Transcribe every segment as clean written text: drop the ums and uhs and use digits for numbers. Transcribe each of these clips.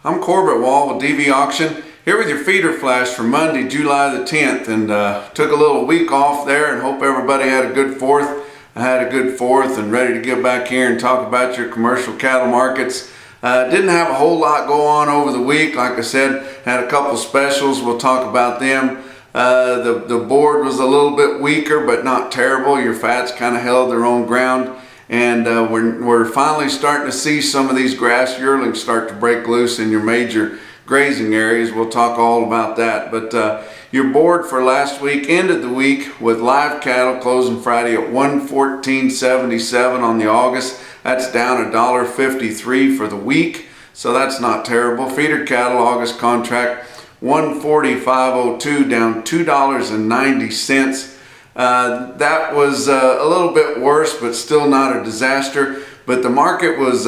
I'm Corbett Wall with DV Auction, here with your feeder flash for Monday, July the 10th, and took a little week off there and hope everybody had a good 4th. I had a good 4th and ready to get back here and talk about your commercial cattle markets. Didn't have a whole lot go on over the week. Like I said, had a couple specials. We'll talk about them. The board was a little bit weaker, but not terrible. Your fats kind of held their own ground. And we're finally starting to see some of these grass yearlings start to break loose in your major grazing areas. We'll talk all about that. But your board for last week ended the week with live cattle closing Friday at $114.77 on the August. That's down $1.53 for the week, so that's not terrible. Feeder cattle August contract $145.02, down $2.90. That was a little bit worse, but still not a disaster. But the market was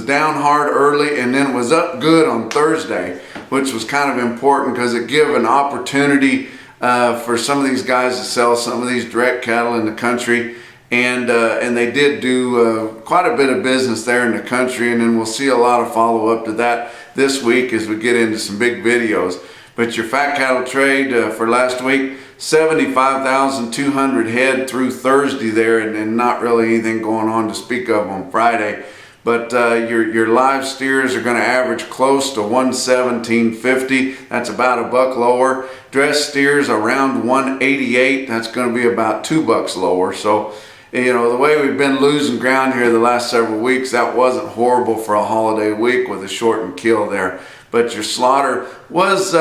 down hard early and then was up good on Thursday, which was kind of important because it gave an opportunity for some of these guys to sell some of these direct cattle in the country. And they did do quite a bit of business there in the country, and then we'll see a lot of follow-up to that this week as we get into some big videos. But your fat cattle trade for last week, 75,200 head through Thursday there, and not really anything going on to speak of on Friday. But your live steers are going to average close to 117.50. That's about $1 lower. Dressed steers around 188. That's going to be about $2 lower. So, you know, the way we've been losing ground here the last several weeks, that wasn't horrible for a holiday week with a shortened kill there. But your slaughter was,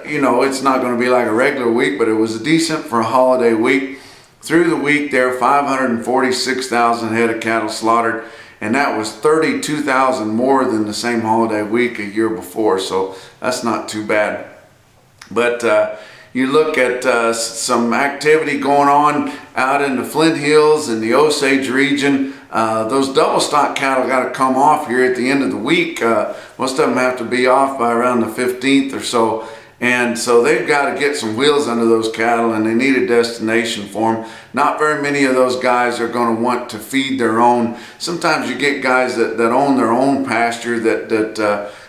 you know, it's not going to be like a regular week, but it was decent for a holiday week. Through the week there, 546,000 head of cattle slaughtered, and that was 32,000 more than the same holiday week a year before, so that's not too bad. But you look at some activity going on out in the Flint Hills and the Osage region. Those double stock cattle got to come off here at the end of the week. Most of them have to be off by around the 15th or so. And so they've got to get some wheels under those cattle, and they need a destination for them. Not very many of those guys are going to want to feed their own. Sometimes you get guys that own their own pasture that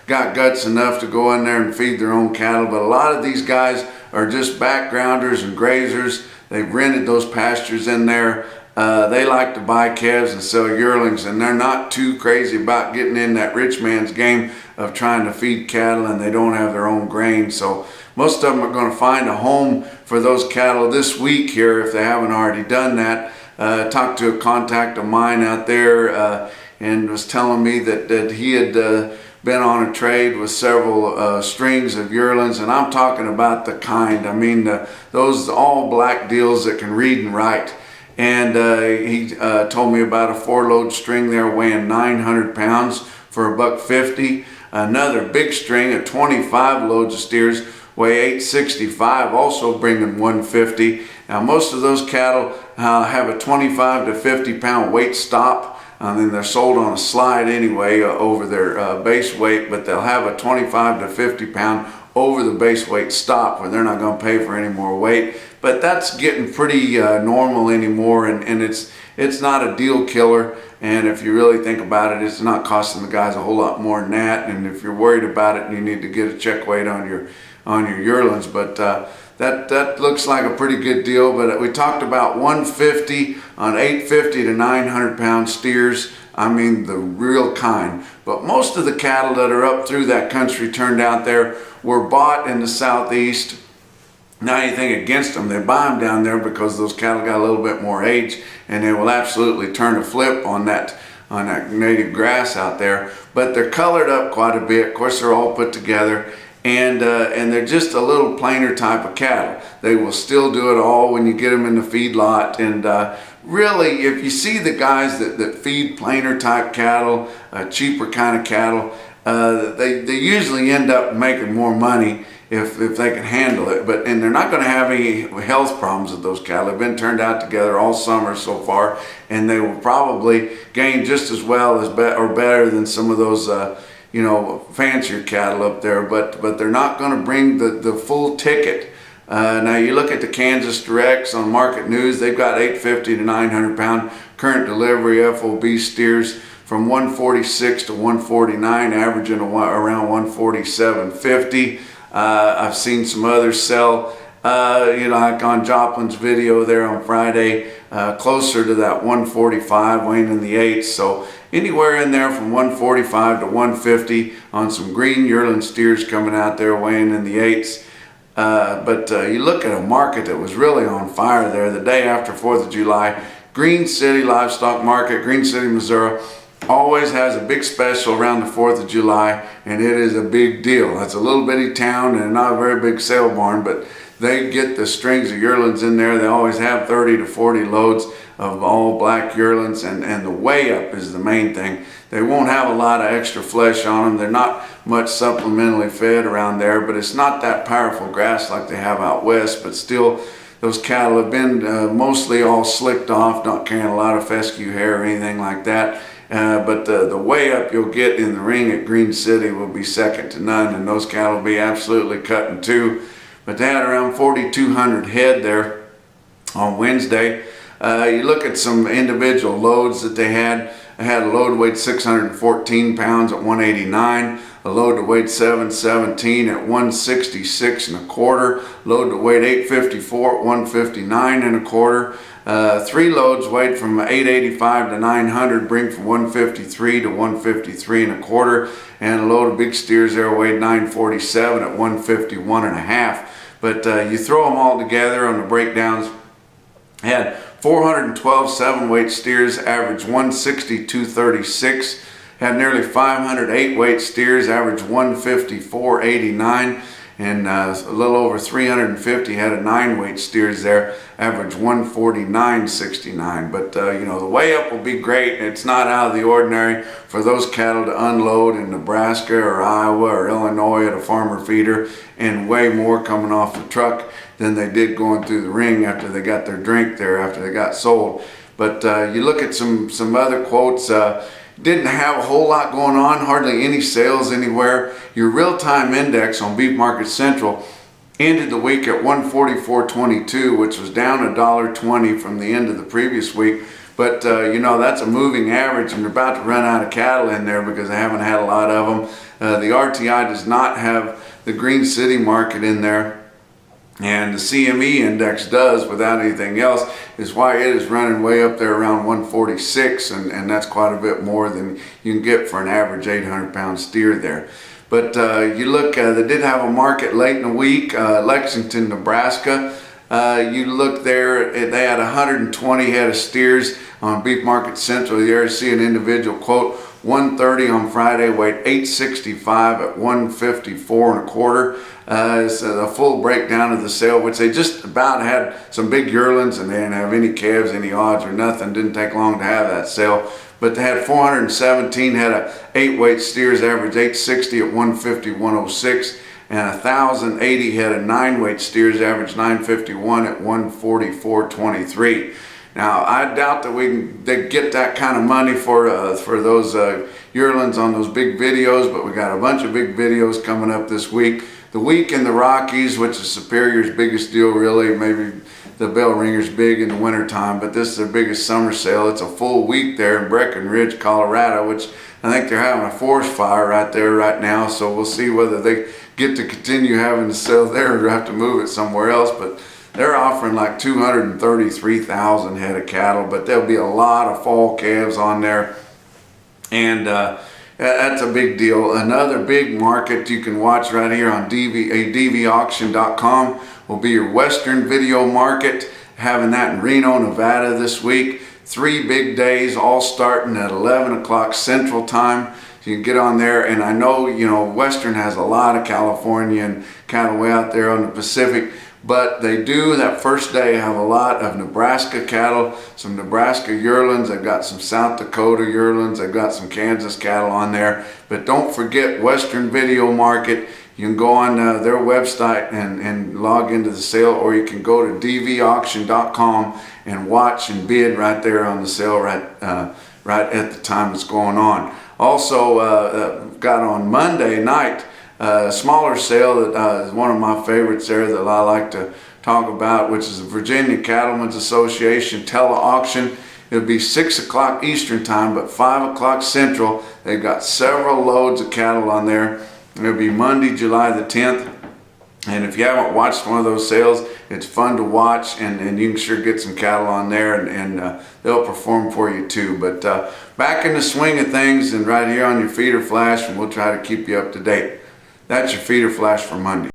got guts enough to go in there and feed their own cattle. But a lot of these guys are just backgrounders and grazers. They've rented those pastures in there. They like to buy calves and sell yearlings, and they're not too crazy about getting in that rich man's game of trying to feed cattle, and they don't have their own grain. So most of them are going to find a home for those cattle this week here if they haven't already done that. Talked to a contact of mine out there and was telling me that he had been on a trade with several strings of yearlings, and I'm talking about the kind, I mean those all black deals that can read and write. And he told me about a 4-load string there weighing 900 pounds for $1.50. Another big string of 25 loads of steers weigh 865, also bringing $150. Now most of those cattle have a 25 to 50 pound weight stop. Then they're sold on a slide anyway over their base weight, but they'll have a 25 to 50 pound over the base weight stop where they're not going to pay for any more weight. But that's getting pretty normal anymore, and it's not a deal killer. And if you really think about it, it's not costing the guys a whole lot more than that. And if you're worried about it, you need to get a check weight on your yearlings. But that looks like a pretty good deal. But we talked about 150 on 850 to 900 pound steers. I mean the real kind. But most of the cattle that are up through that country turned out there were bought in the southeast. Not anything against them. They buy them down there because those cattle got a little bit more age, and they will absolutely turn a flip on that native grass out there. But they're colored up quite a bit. Of course, they're all put together, and they're just a little plainer type of cattle. They will still do it all when you get them in the feed lot. And really, if you see the guys that feed plainer type cattle, cheaper kind of cattle, they usually end up making more money if they can handle it. And they're not going to have any health problems with those cattle. They've been turned out together all summer so far, and they will probably gain just as well as or better than some of those you know, fancier cattle up there. But they're not going to bring the full ticket. Now you look at the Kansas Directs on Market News, they've got 850 to 900 pound current delivery FOB steers from 146 to 149, averaging around 147.50. I've seen some others sell, like on Joplin's video there on Friday, closer to that 145, weighing in the 8s. So anywhere in there from 145 to 150 on some green yearling steers coming out there weighing in the 8s. But you look at a market that was really on fire there the day after 4th of July. Green City Livestock Market, Green City, Missouri, always has a big special around the 4th of July, and it is a big deal. It's a little bitty town and not a very big sale barn, but they get the strings of yearlings in there. They always have 30 to 40 loads of all black yearlings, and the weigh up is the main thing. They won't have a lot of extra flesh on them. They're not much supplementally fed around there, but it's not that powerful grass like they have out west, but still those cattle have been mostly all slicked off, not carrying a lot of fescue hair or anything like that. But the weigh up you'll get in the ring at Green City will be second to none, and those cattle will be absolutely cut in two. But they had around 4,200 head there on Wednesday. You look at some individual loads that they had. I had a load weighed 614 pounds at 189, a load that weighed 717 at 166 and a quarter, load that weighed 854 at 159 and a quarter. 3 loads weighed from 885 to 900, bring from 153 to 153 and a quarter, and a load of big steers there weighed 947 at 151 and a half. But you throw them all together on the breakdowns, had 412 7-weight steers, average 162.36. Had nearly 500 8-weight steers, average 154.89. And a little over 350 had a 9-weight steers there, average 149.69. But the weigh up will be great. It's not out of the ordinary for those cattle to unload in Nebraska or Iowa or Illinois at a farmer feeder and weigh more coming off the truck than they did going through the ring after they got their drink there, after they got sold. But you look at some other quotes. Didn't have a whole lot going on, hardly any sales anywhere. Your real-time index on Beef Market Central ended the week at 144.22, which was down $1.20 from the end of the previous week. But that's a moving average, and they're about to run out of cattle in there because they haven't had a lot of them. The RTI does not have the Green City market in there, and the CME index does without anything else, is why it is running way up there around 146, and that's quite a bit more than you can get for an average 800-pound steer there. But you look, they did have a market late in the week, Lexington, Nebraska. You look there, they had 120 head of steers on Beef Market Central. You ever see an individual quote, 130 on Friday, weighed 865 at 154 and a quarter. It's a full breakdown of the sale, which they just about had some big yearlings, and they didn't have any calves, any odds or nothing. Didn't take long to have that sale. But they had 417 had a 8-weight steers, average 860 at 150.106, and 1,080 had a 9-weight steers, average 951 at 144.23. Now, I doubt that they get that kind of money for those yearlings on those big videos, but we got a bunch of big videos coming up this week. The week in the Rockies, which is Superior's biggest deal really, maybe the Bell Ringer's big in the wintertime, but this is their biggest summer sale. It's a full week there in Breckenridge, Colorado, which I think they're having a forest fire right there right now, so we'll see whether they get to continue having to sell there or have to move it somewhere else. But they're offering like 233,000 head of cattle, but there'll be a lot of fall calves on there, and that's a big deal. Another big market you can watch right here on dvauction.com will be your Western video market, having that in Reno, Nevada this week. 3 big days, all starting at 11 o'clock Central Time. So you can get on there, and I know, Western has a lot of Californian cattle way out there on the Pacific, but they do, that first day, have a lot of Nebraska cattle, some Nebraska yearlings. They've got some South Dakota yearlings. They've got some Kansas cattle on there. But don't forget Western Video Market. You can go on their website and log into the sale, or you can go to dvauction.com and watch and bid right there on the sale right at the time it's going on. Also, got on Monday night, smaller sale that is one of my favorites there that I like to talk about, which is the Virginia Cattlemen's Association tele-auction. It'll be 6 o'clock Eastern time, but 5 o'clock Central. They've got several loads of cattle on there. It'll be Monday, July the 10th. And if you haven't watched one of those sales, it's fun to watch, and you can sure get some cattle on there, and they'll perform for you too. But back in the swing of things, and right here on your feeder flash, and we'll try to keep you up to date. That's your feeder flash for Monday.